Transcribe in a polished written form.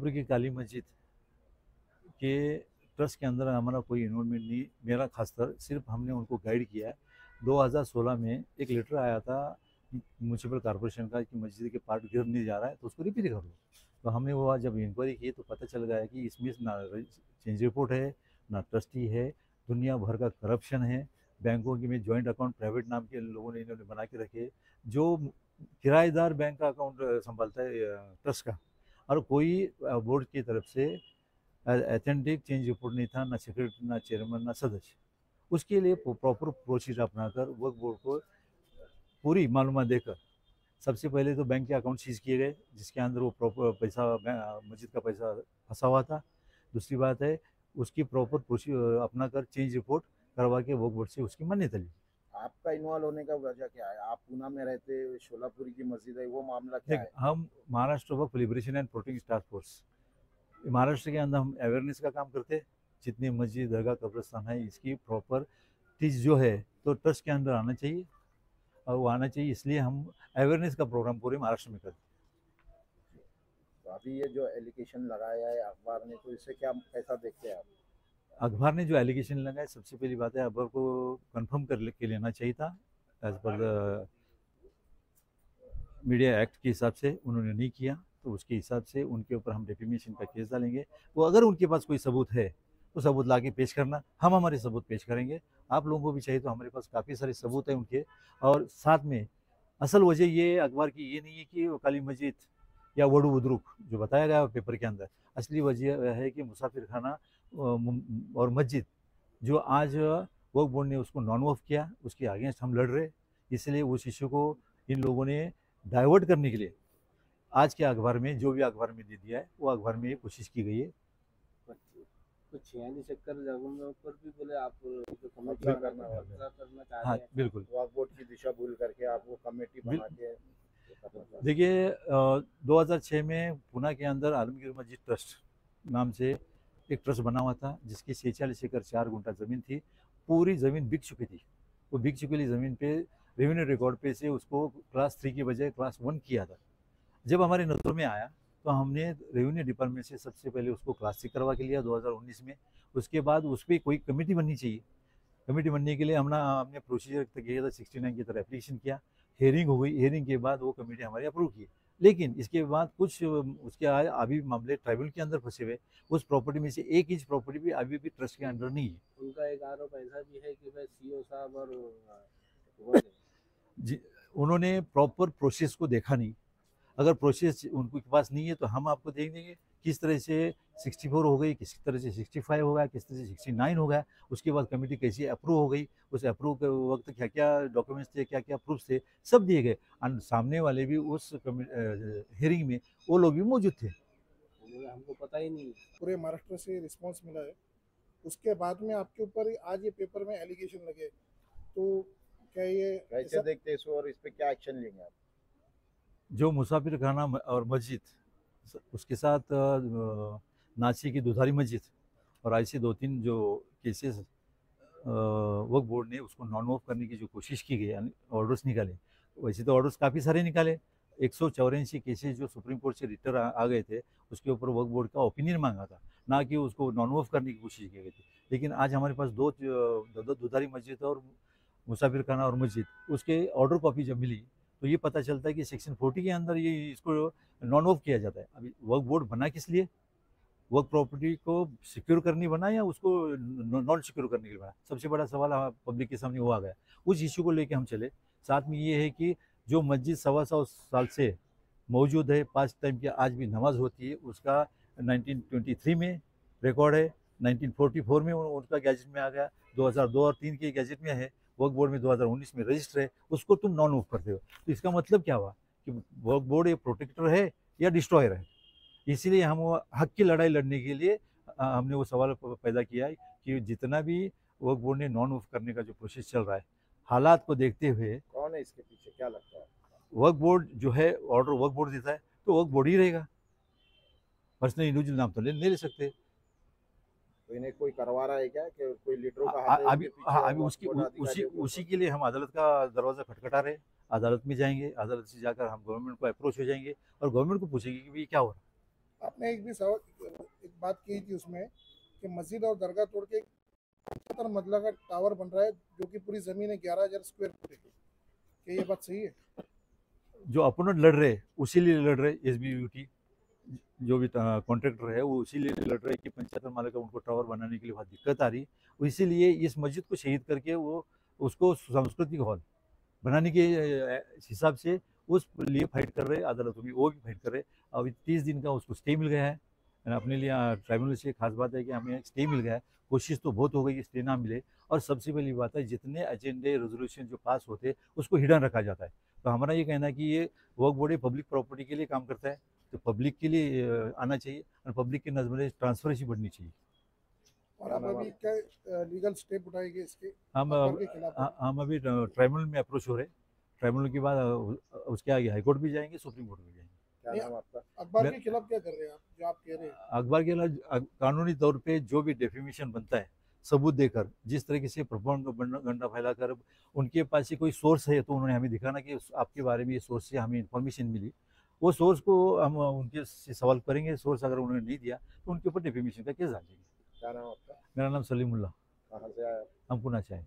मुसाफिर की काली मस्जिद के ट्रस्ट के अंदर हमारा कोई इन्वॉल्वमेंट नहीं, मेरा खासकर सिर्फ हमने उनको गाइड किया है। 2016 में एक लेटर आया था म्यूनसिपल कॉर्पोरेशन का कि मस्जिद के पार्ट गिर नहीं जा रहा है तो उसको रिपेयर कर दो। तो हमने वो जब इंक्वायरी की तो पता चल गया कि इसमें ना चेंज रिपोर्ट है, ना ट्रस्टी है, दुनिया भर का करप्शन है। बैंकों की में जॉइंट अकाउंट प्राइवेट नाम के लोगों ने इन्होंने बना के रखे, जो किराएदार बैंक का अकाउंट संभालता है ट्रस्ट का, और कोई बोर्ड की तरफ से ऑथेंटिक चेंज रिपोर्ट नहीं था, ना सेक्रेटरी, ना चेयरमैन, ना सदस्य। उसके लिए प्रॉपर प्रोसीजर अपनाकर वक्फ बोर्ड को पूरी मालूमात देकर सबसे पहले तो बैंक के अकाउंट सीज किए गए जिसके अंदर वो प्रॉपर पैसा मस्जिद का पैसा फंसा हुआ था। दूसरी बात है उसकी प्रॉपर प्रोसीजर अपना कर चेंज रिपोर्ट करवा के वक्फ बोर्ड से उसकी मान्यता ली। आपका इन्वॉल्व होने का वजह क्या है? आप पूना में रहते, शोलापुरी की मस्जिद है, वो मामला क्या है? हम Maharashtra Waqf liberation and protection task force, Maharashtra के अंदर हम अवेयरनेस का काम करते हैं। जितनी मस्जिद, दरगाह, कब्रिस्तान है इसकी प्रॉपर चीज़ जो है तो ट्रस्ट के अंदर आना चाहिए, और वो आना चाहिए, इसलिए हम अवेयरनेस का प्रोग्राम पूरे महाराष्ट्र में करते हैं। तो अभी ये जो एलिगेशन लगाया है अखबार ने, तो इससे क्या कैसा देखते हैं आप? अखबार ने जो एलिगेशन लगाया, सबसे पहली बात है अखबार को कंफर्म कर के लेना चाहिए था। As per the media act के हिसाब से उन्होंने नहीं किया, तो उसके हिसाब से उनके ऊपर हम डिफेमेशन का केस डालेंगे। वो अगर उनके पास कोई सबूत है तो सबूत ला के पेश करना, हम हमारे सबूत पेश करेंगे। आप लोगों को भी चाहिए तो हमारे पास काफ़ी सारे सबूत हैं उनके। और साथ में असल वजह ये अखबार की ये नहीं है कि वो काली मस्जिद या वडू बुद्रुक जो बताया गया पेपर के अंदर, असली वजह है कि मुसाफिर खाना और मस्जिद जो आज वक्फ बोर्ड ने उसको नॉन वक्फ किया, उसके अगेंस्ट हम लड़ रहे। इसलिए उस इश्यू को इन लोगों ने डाइवर्ट करने के लिए आज के अखबार में जो भी अखबार में दे दिया है वो अखबार में कोशिश की गई है। कुछ 46 एकड़ जगहों पर भी बोले आप कब्जा करना चाह हाँ रहे हैं। बिल्कुल। वक्फ बोर्ड की दिशा भूल करके आप वो कमेटी बना के देखिए 2006 में पुणे के अंदर आलमगीर मस्जिद ट्रस्ट नाम से एक ट्रस्ट बना हुआ था जिसकी 46 एकड़ 4 गुंठा ज़मीन थी। पूरी ज़मीन बिक चुकी थी। वो बिक चुकी वाली ज़मीन पे रेवेन्यू रिकॉर्ड पे से उसको क्लास 3 की बजाय क्लास 1 किया था। जब हमारे नज़र में आया तो हमने रेवेन्यू डिपार्टमेंट से सबसे पहले उसको क्लास 3 करवा के लिया 2019 में। उसके बाद उस पर कोई कमेटी बननी चाहिए। कमेटी बनने के लिए हमने प्रोसीजर किया था, 69 की तरह एप्लीकेशन किया, हेयरिंग हो गई। हेयरिंग के बाद वो कमेटी हमारी अप्रूव की। लेकिन इसके बाद कुछ उसके अभी मामले ट्राइब्यूनल के अंदर फंसे हुए। उस प्रॉपर्टी में से 1 इंच प्रॉपर्टी भी अभी भी ट्रस्ट के अंडर नहीं है। उनका एक आरोप ऐसा भी है कि भाई सीओ साहब और जी, उन्होंने प्रॉपर प्रोसेस को देखा नहीं। अगर प्रोसेस उनके पास नहीं है तो हम आपको देख देंगे किस तरह से 64 हो गई, किस तरह से 65 हो गया, किस तरह से 69 हो गया। उसके बाद कमेटी कैसी अप्रूव हो गई, उस अप्रूव के वक्त क्या क्या डॉक्यूमेंट्स थे, क्या क्या प्रूफ थे, सब दिए गए। और सामने वाले भी उस हियरिंग में वो लोग भी मौजूद थे। हमको पता ही नहीं। पूरे महाराष्ट्र से रिस्पांस मिला है, उसके बाद में आपके ऊपर आज ये पेपर में एलिगेशन लगे, तो क्या ये कैसे देखते हैं इसको और इस पे क्या एक्शन लेंगे आप? जो मुसाफिर खाना और मस्जिद, उसके साथ नाची की दुधारी मस्जिद और ऐसे 2-3 जो केसेस वक्फ बोर्ड ने उसको नॉन वक्फ करने की जो कोशिश की गई, यानी ऑर्डर्स निकाले। वैसे तो ऑर्डर्स काफ़ी सारे निकाले। 184 केसेस जो सुप्रीम कोर्ट से रिटर आ गए थे उसके ऊपर वक्फ बोर्ड का ओपिनियन मांगा था, ना कि उसको नॉन वक्फ करने की कोशिश की गई थी। लेकिन आज हमारे पास दो दुधारी मस्जिद और मुसाफिर खाना और मस्जिद, उसके ऑर्डर कॉपी जब मिली तो ये पता चलता है कि सेक्शन 40 के अंदर ये इसको नॉन वक्फ किया जाता है। अभी वक्फ बोर्ड बना किस लिए? वक्फ प्रॉपर्टी को सिक्योर करनी बना या उसको नॉन सिक्योर करने के लिए बना? सबसे बड़ा सवाल पब्लिक के सामने वो आ गया। उस इशू को लेके हम चले। साथ में ये है कि जो मस्जिद 125 साल से मौजूद है, 5 टाइम की आज भी नमाज होती है, उसका 1923 में रिकॉर्ड है, 1944 में उनका गैजेट में आ गया, 2002 और 3 के गैजेट में है, वक्फ बोर्ड में 2019 में रजिस्टर है, उसको तुम नॉन वक्फ करते हो। तो इसका मतलब क्या हुआ कि वक्फ बोर्ड एक प्रोटेक्टर है या डिस्ट्रॉयर है? इसीलिए हम वो हक की लड़ाई लड़ने के लिए हमने वो सवाल पैदा किया है कि जितना भी वक्फ बोर्ड ने नॉन वक्फ करने का जो प्रोसेस चल रहा है, हालात को देखते हुए, कौन है इसके पीछे, क्या लगता है? वक्फ बोर्ड जो है, ऑर्डर वक्फ बोर्ड देता है तो वक्फ बोर्ड ही रहेगा। पर्सनल इंडिविजुअल नाम तो नहीं ले सकते। तो इन्हें कोई करवा रहा है क्या कि कोई लीडरों का हाथ है अभी इनके पीछे, अभी वक्फ बोर्ड उसी के लिए हम अदालत का दरवाज़ा खटखटा रहे। अदालत में जाएंगे, अदालत से जाकर हम गवर्नमेंट को अप्रोच हो जाएंगे और गवर्नमेंट को पूछेंगे कि भाई क्या हो रहा है। आपने एक बात की थी उसमें कि मस्जिद और दरगाह तोड़ के 75 मंजिला का टावर बन रहा है जो कि पूरी जमीन है 11,000 स्क्वायर फुट है। क्या ये बात सही है? जो अपोनेंट लड़ रहे उसी लिए लड़ रहे, SBUT जो भी कॉन्ट्रैक्टर है वो इसीलिए लड़ रहे कि 75 माले का उनको टावर बनाने के लिए बहुत दिक्कत आ रही, इसीलिए इस मस्जिद को शहीद करके वो उसको सांस्कृतिक हॉल बनाने के हिसाब से उस लिए फाइट कर रहे, अदालतों में वो भी फाइट कर रहे। अभी 30 दिन का उसको स्टे मिल गया है। अपने लिए ट्राइब्यूनल से खास बात है कि हमें स्टे मिल गया है। कोशिश तो बहुत हो गई कि स्टे ना मिले, और सबसे पहली बात है जितने एजेंडे रेजोल्यूशन जो पास होते हैं उसको हिडन रखा जाता है। तो हमारा ये कहना है कि ये वक्फ बोर्ड पब्लिक प्रॉपर्टी के लिए काम करता है, तो पब्लिक के लिए आना चाहिए और पब्लिक की नज़र में ट्रांसपेरेंसी बढ़नी चाहिए। और अब अभी क्या लीगल स्टेप उठाएंगे इसके हम अकबर के खिलाफ? हम अभी ट्राइब्यूनल में अप्रोच हो रहे, ट्राइब्यूनल के बाद उसके आगे हाई कोर्ट भी जाएंगे, सुप्रीम कोर्ट भी जाएंगे। क्या नाम आपका? अकबर के खिलाफ क्या कर रहे हैं आप, जो आप कह रहे हैं? अखबार के खिलाफ कानूनी तौर पे जो भी डेफेमेशन बनता है, सबूत देकर, जिस तरीके से प्रोपेगेंडा फैलाकर उनके पास से कोई सोर्स है तो उन्होंने हमें दिखाना कि आपके बारे में ये सोर्स से हमें इन्फॉर्मेशन मिली, वो सोर्स को हम उनके से सवाल करेंगे। सोर्स अगर उन्होंने नहीं दिया तो उनके ऊपर डेफेमेशन का केस डालेंगे। क्या नाम आपका? मेरा नाम सलीमुल्लाह, कहाँ से आए आप? हम पुणे से आए।